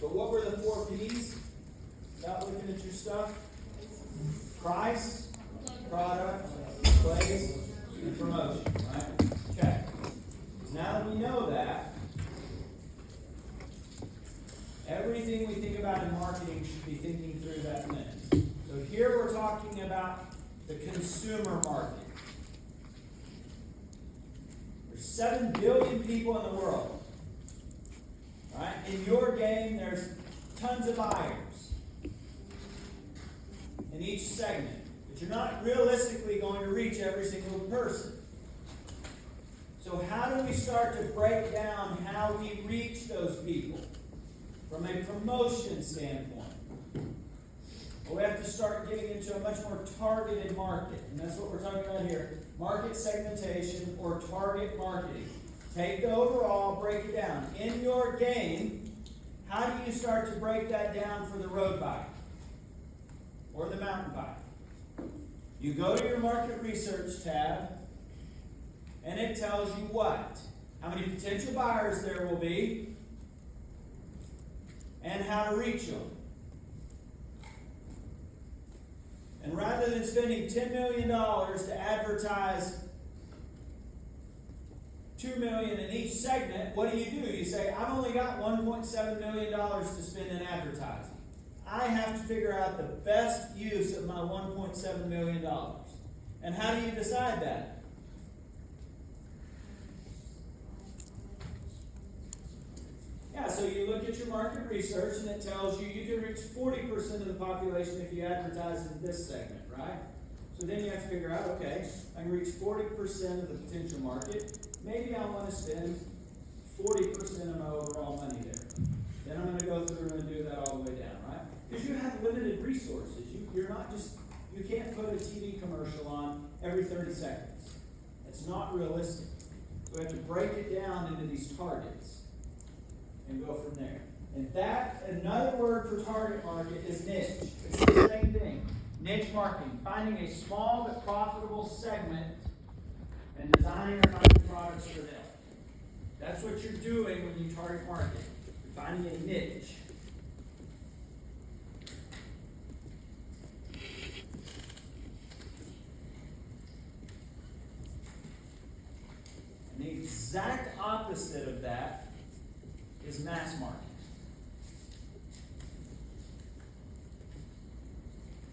But what were the 4 P's? Without looking at your stuff? Price, product, place, and promotion, right? Okay. Now that we know that, everything we think about in marketing should be thinking through that lens. So here we're talking about the consumer market. There's 7 billion people in the world. Right? In your game, there's tons of buyers in each segment. But you're not realistically going to reach every single person. So how do we start to break down how we reach those people from a promotion standpoint? Well, we have to start getting into a much more targeted market. And that's what we're talking about here. Market segmentation or target marketing. Take the overall, break it down. In your game, how do you start to break that down for the road bike or the mountain bike? You go to your market research tab, and it tells you what? How many potential buyers there will be, and how to reach them. And rather than spending $10 million to advertise $2 million in each segment, what do? You say, I've only got $1.7 million to spend in advertising. I have to figure out the best use of my $1.7 million. And how do you decide that? Yeah, so you look at your market research and it tells you you can reach 40% of the population if you advertise in this segment, right? So then you have to figure out, okay, I can reach 40% of the potential market. Maybe I want to spend 40% of my overall money there. Then I'm going to go through and do that all the way down, right? Because you have limited resources. You can't put a TV commercial on every 30 seconds. It's not realistic. So we have to break it down into these targets and go from there. And that, another word for target market is niche. It's the same thing. Niche marketing, finding a small but profitable segment and designing or finding products for them. That's what you're doing when you target market. You're finding a niche. And the exact opposite of that is mass market.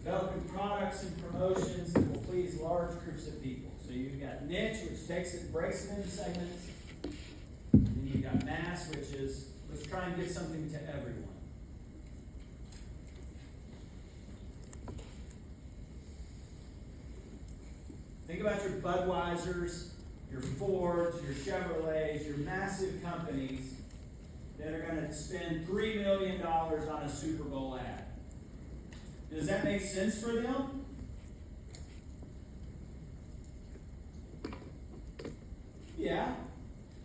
Developing products and promotions that will please large groups of people. So you've got niche, which takes it, breaks it into segments. And then you've got mass, which is, let's try and get something to everyone. Think about your Budweisers, your Fords, your Chevrolets, your massive companies that are going to spend $3 million on a Super Bowl ad. Does that make sense for them? Yeah,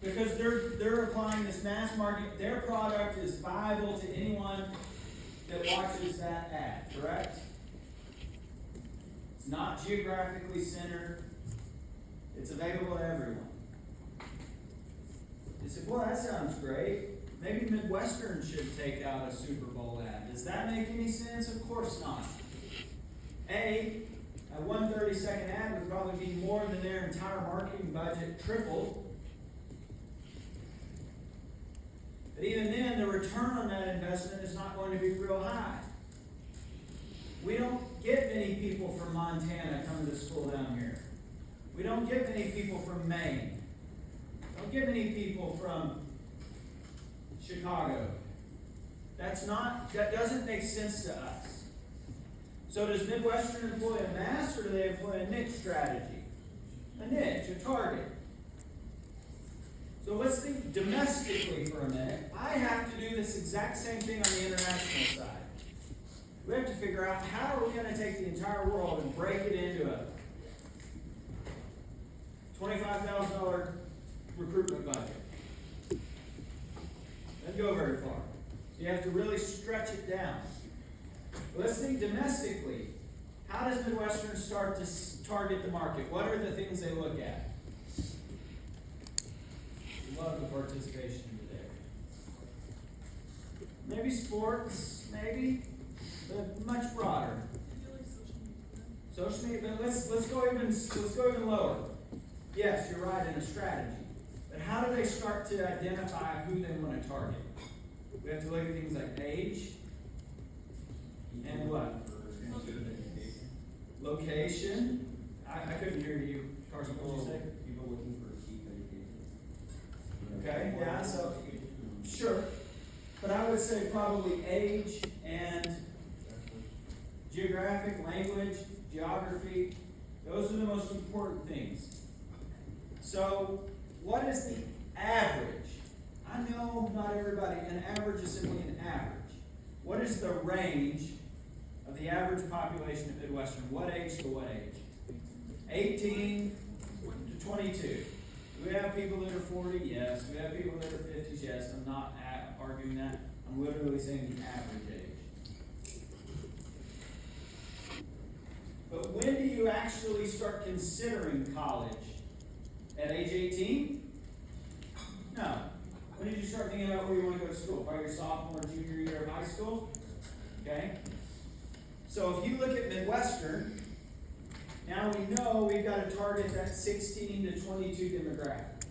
because they're applying this mass market. Their product is viable to anyone that watches that ad, correct? It's not geographically centered. It's available to everyone. You say, well, that sounds great. Maybe Midwestern should take out a Super Bowl ad. Does that make any sense? Of course not. A 1 30-second ad would probably be more than their entire marketing budget tripled. But even then, the return on that investment is not going to be real high. We don't get many people from Montana coming to school down here. We don't get many people from Maine. We don't get many people from Chicago. That doesn't make sense to us. So does Midwestern employ a mass or do they employ a niche strategy? A niche, a target. So let's think domestically for a minute. I have to do this exact same thing on the international side. We have to figure out how are we going to take the entire world and break it into a $25,000 recruitment budget. Doesn't go very far. So you have to really stretch it down. But let's think domestically. How does Midwestern start to target the market? What are the things they look at? Love the participation today. maybe sports, maybe, but much broader. Social media, but let's go even lower. Yes, you're right in a strategy. But how do they start to identify who they want to target? We have to look at things like age and what? Location. I couldn't hear you, Carson. What did you say? People looking for cheap education. Okay, yeah, so sure. But I would say probably age and geographic, language, geography. Those are the most important things. So, what is the average? I know not everybody, an average is simply an average. What is the range of the average population of Midwestern? What age to what age? 18 to 22. Do we have people that are 40? Yes. Do we have people that are 50s? Yes. I'm not arguing that. I'm literally saying the average age. But when do you actually start considering college? At age 18? No. When did you start thinking about where you want to go to school? Probably your sophomore, junior year of high school? Okay? So if you look at Midwestern, now we know we've got to target that 16 to 22 demographic.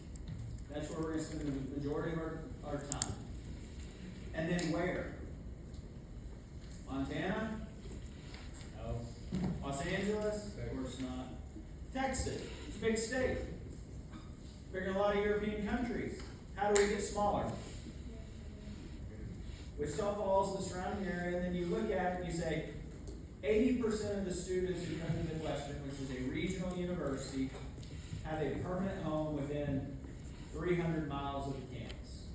That's where we're going to spend the majority of our time. And then where? Montana? No. Los Angeles? Of course not. Texas. It's a big state. Bigger than a lot of European countries. How do we get smaller? Wichita Falls and the surrounding area, and then you look at it and you say, 80% of the students who come to Midwestern, which is a regional university, have a permanent home within 300 miles of the campus.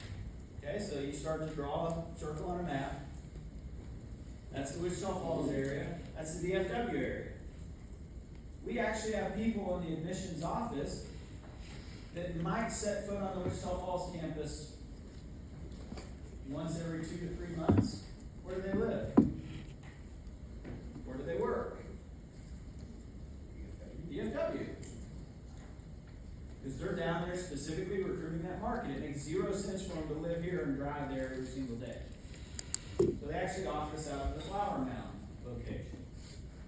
Okay, so you start to draw a circle on a map. That's the Wichita Falls area. That's the DFW area. We actually have people in the admissions office that might set foot on the Wichita Falls campus once every 2 to 3 months. Where do they live? Where do they work? DFW. Because they're down there specifically recruiting that market. It makes 0 sense for them to live here and drive there every single day. So they actually office out of the Flower Mound location.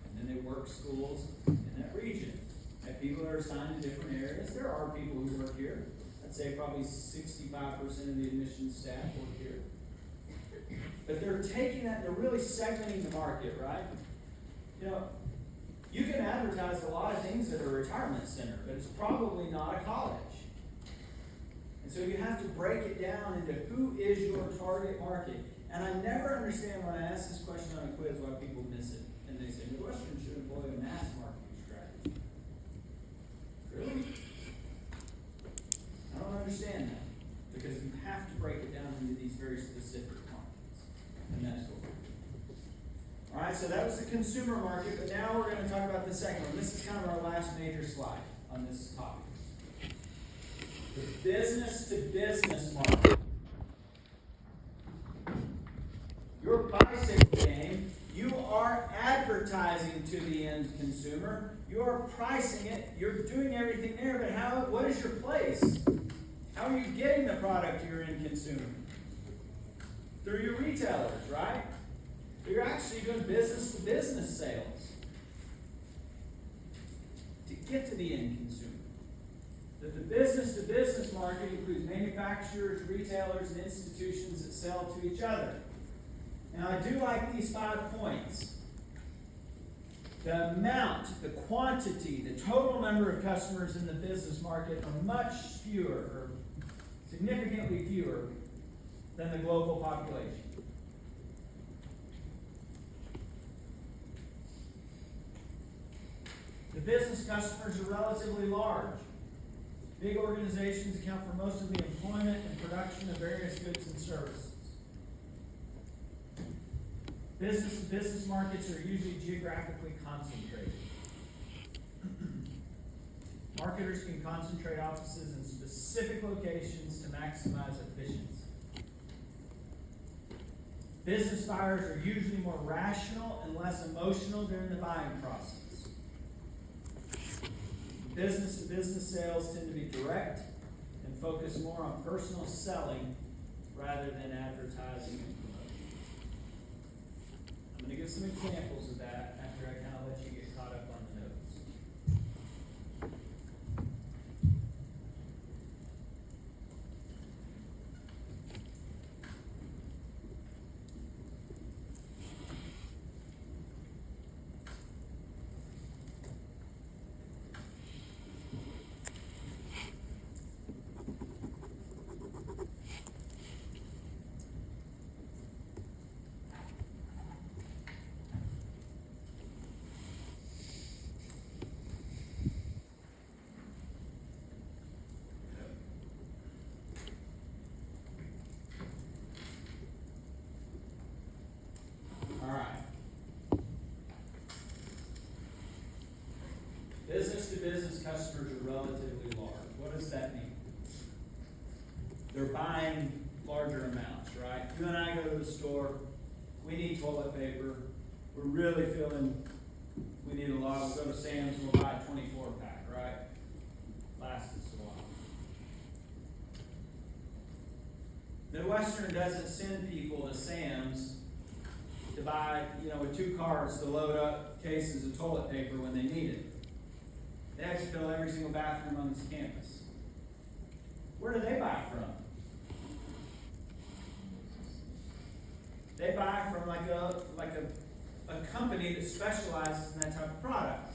And then they work schools in that region. Have people that are assigned to different areas. There are people who work here. I'd say probably 65% of the admissions staff work here. But they're taking that, they're really segmenting the market, right? You know, you can advertise a lot of things at a retirement center, but it's probably not a college. And so you have to break it down into who is your target market. And I never understand when I ask this question on a quiz why people miss it. And they say, Midwestern should employ a mass marketing strategy. Really? I don't understand that. Because you have to break it down into these very specific markets. And that's what we're doing. Alright, so that was the consumer market, but now we're going to talk about the second one. This is kind of our last major slide on this topic. The business to business market. Your bicycle game, you are advertising to the end consumer. You are pricing it. You're doing everything there, but what is your place? How are you getting the product to your end consumer? Through your retailers, right? You're actually doing business to business sales to get to the end consumer. That the business to business market includes manufacturers, retailers, and institutions that sell to each other. Now, I do like these 5 points. The amount, the quantity, the total number of customers in the business market are much fewer, or significantly fewer, than the global population. The business customers are relatively large. Big organizations account for most of the employment and production of various goods and services. Business to business markets are usually geographically concentrated. Marketers can concentrate offices in specific locations to maximize efficiency. Business buyers are usually more rational and less emotional during the buying process. Business to business sales tend to be direct and focus more on personal selling rather than advertising and promotion. give some examples of that after I kind of let you get caught up on the notes. Business to business customers are relatively large. What does that mean? They're buying larger amounts, right? You and I go to the store, we need toilet paper, we're really feeling we need a lot, we'll go to Sam's, we'll buy a 24 pack, right? Lasts us a while. Midwestern doesn't send people to Sam's to buy, with 2 carts to load up cases of toilet paper when they need it. They have to fill every single bathroom on this campus. Where do they buy from? They buy from like a company that specializes in that type of product.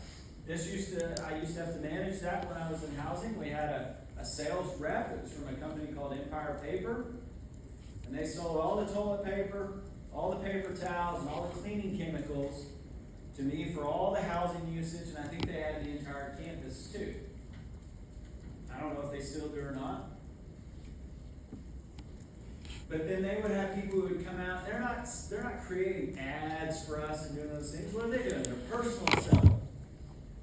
I used to have to manage that when I was in housing. We had a sales rep. It was from a company called Empire Paper. And they sold all the toilet paper, all the paper towels, and all the cleaning chemicals to me for all the housing usage, and I think they had the entire campus too. I don't know if they still do or not. But then they would have people who would come out, they're not creating ads for us and doing those things. What are they doing? They're personal selling.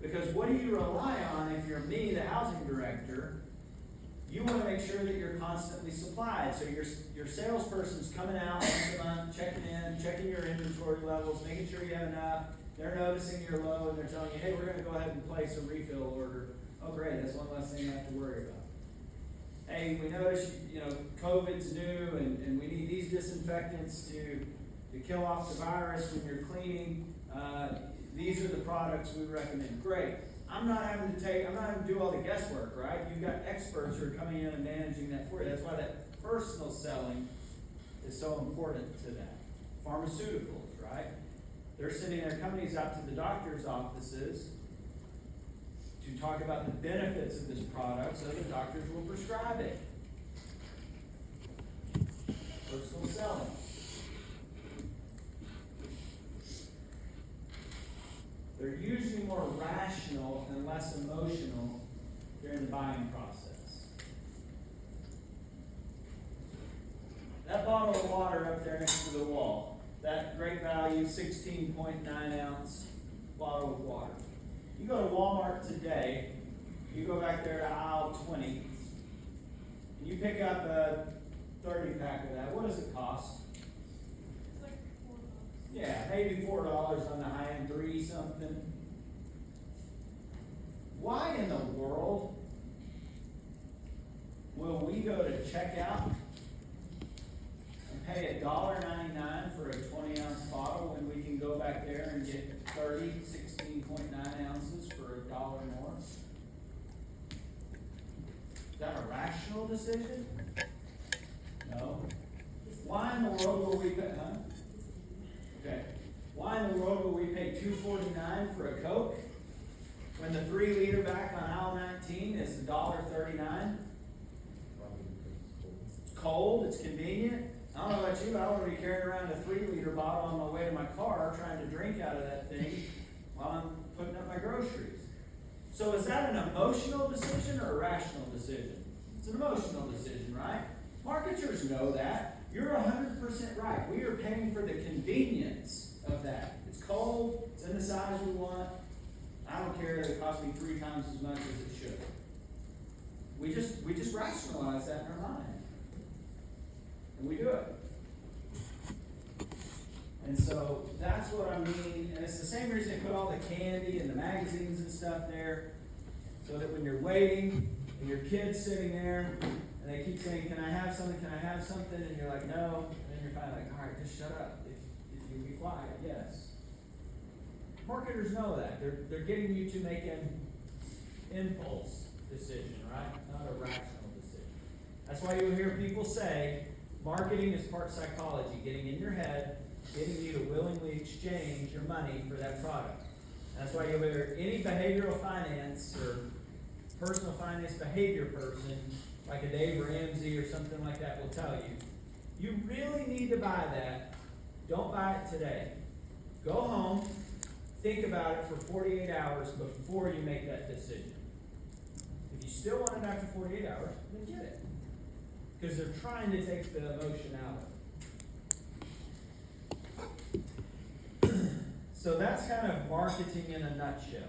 Because what do you rely on if you're me, the housing director? You want to make sure that you're constantly supplied. So your salesperson's coming out once a month, checking in, checking your inventory levels, making sure you have enough. They're noticing you're low and they're telling you, hey, we're going to go ahead and place a refill order. Oh, great, that's one less thing I have to worry about. Hey, we notice, COVID's new and we need these disinfectants to kill off the virus when you're cleaning. These are the products we recommend. Great. I'm not having to do all the guesswork, right? You've got experts who are coming in and managing that for you. That's why that personal selling is so important to that. Pharmaceuticals, right? They're sending their companies out to the doctor's offices to talk about the benefits of this product so the doctors will prescribe it. Personal selling. They're usually more rational and less emotional during the buying process. That bottle of water up there next to the wall, that Great Value 16.9 ounce bottle of water. You go to Walmart today, you go back there to aisle 20, and you pick up a 30 pack of that. What does it cost? It's like $4. Yeah, maybe $4 on the high end, 3 something. Why in the world will we go to checkout and pay $1.99 for a 20 ounce bottle when we can go back there and get 16.9 ounces for $1 more? Is that a rational decision? No. Why in the world will we pay, Okay. Why in the world will we pay $2.49 for a Coke when the 3 liter back on aisle 19 is $1.39? It's cold, it's convenient. I don't know about you, but I don't want to be carrying around a 3 liter bottle on my way to my car trying to drink out of that thing while I'm putting up my groceries. So is that an emotional decision or a rational decision? It's an emotional decision, right? Marketers know that. You're 100% right. We are paying for the convenience of that. It's cold, it's in the size we want. I don't care that it costs me 3 times as much as it should. We just rationalize that in our mind. And we do it. And so that's what I mean. And it's the same reason they put all the candy and the magazines and stuff there. So that when you're waiting and your kid's sitting there and they keep saying, can I have something? Can I have something? And you're like, no. And then you're finally like, all right, just shut up. If you be quiet, yes. marketers know that. They're getting you to make an impulse decision, right? Not a rational decision. That's why you'll hear people say, marketing is part psychology, getting in your head, getting you to willingly exchange your money for that product. That's why you'll hear any behavioral finance or personal finance behavior person, like a Dave Ramsey or something like that, will tell you, you really need to buy that. Don't buy it today. Go home, think about it for 48 hours before you make that decision. If you still want it after 48 hours, then get it. Because they're trying to take the emotion out of it. So that's kind of marketing in a nutshell.